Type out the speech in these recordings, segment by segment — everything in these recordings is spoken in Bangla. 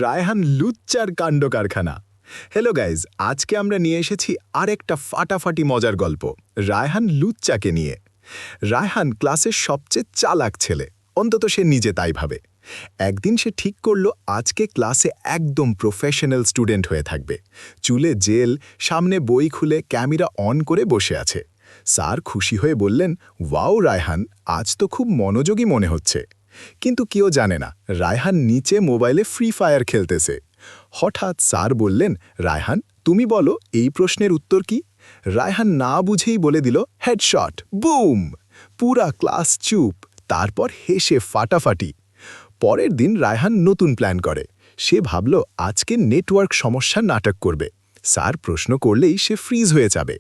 রায়হান লুচ্চার কাণ্ড কারখানা। হ্যালো গাইজ, আজকে আমরা নিয়ে এসেছি আরেকটা ফাটাফাটি মজার গল্প রায়হান লুচ্চাকে নিয়ে। রায়হান ক্লাসের সবচেয়ে চালাক ছেলে, অন্তত সে নিজে তাই ভাবে। একদিন সে ঠিক করলো আজকে ক্লাসে একদম প্রফেশনাল স্টুডেন্ট হয়ে থাকবে। চুলে জেল, সামনে বই খুলে ক্যামেরা অন করে বসে আছে। স্যার খুশি হয়ে বললেন, ওয়াও রায়হান, আজ তো খুব মনোযোগী মনে হচ্ছে। কিন্তু কেউ জানে না রায়হান নিচে মোবাইলে ফ্রি ফায়ার খেলতেছে। হঠাৎ স্যার বললেন, রায়হান তুমি বলো এই প্রশ্নের উত্তর কি? রায়হান না বুঝেই বলে দিল, হেডশট, বুম! পুরা ক্লাস চুপ, তারপর হেসে ফাটাফাটি। পরের দিন রায়হান নতুন প্ল্যান করে। সে ভাবল আজকে নেটওয়ার্ক সমস্যার নাটক করবে। স্যার প্রশ্ন করলেই সে ফ্রিজ হয়ে যাবে।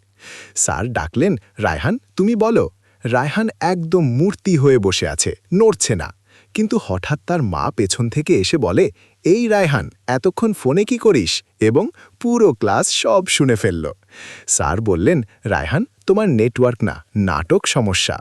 স্যার ডাকলেন, রায়হান তুমি বলো। রায়হান একদম মূর্তি হয়ে বসে আছে, নড়ছে না। কিন্তু হঠাৎ তার মা পেছন থেকে এসে বলে, এই রায়হান এতক্ষণ ফোনে কি করিস? এবং পুরো ক্লাস সব শুনে ফেলল। স্যার বললেন, রায়হান তোমার নেটওয়ার্ক না, নাটক সমস্যা।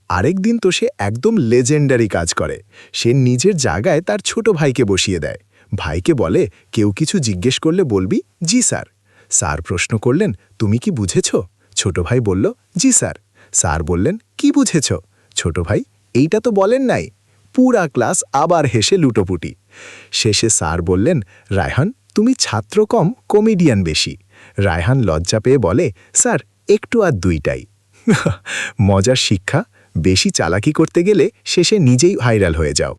আরেক দিন তো সে একদম লেজেন্ডারি কাজ করে। সে নিজের জায়গায় তার ছোট ভাইকে বসিয়ে দেয়। ভাইকে বলে, কেউ কিছু জিজ্ঞেস করলে বলবি জি স্যার। স্যার প্রশ্ন করলেন, তুমি কি বুঝেছ? ছোট ভাই বলল, জি স্যার। স্যার বললেন, কি বুঝেছ? ছোট ভাই, এইটা তো বলেন নাই। পুরা ক্লাস আবার হেসে লুটোপুটি। শেষে স্যার বললেন, রায়হান তুমি ছাত্র কম, কমেডিয়ান বেশি। রায়হান লজ্জা পেয়ে বলে, স্যার একটু আর দুইটাই। মজার শিক্ষা, বেশি চালাকি করতে গেলে শেষে নিজেই ভাইরাল হয়ে যাও।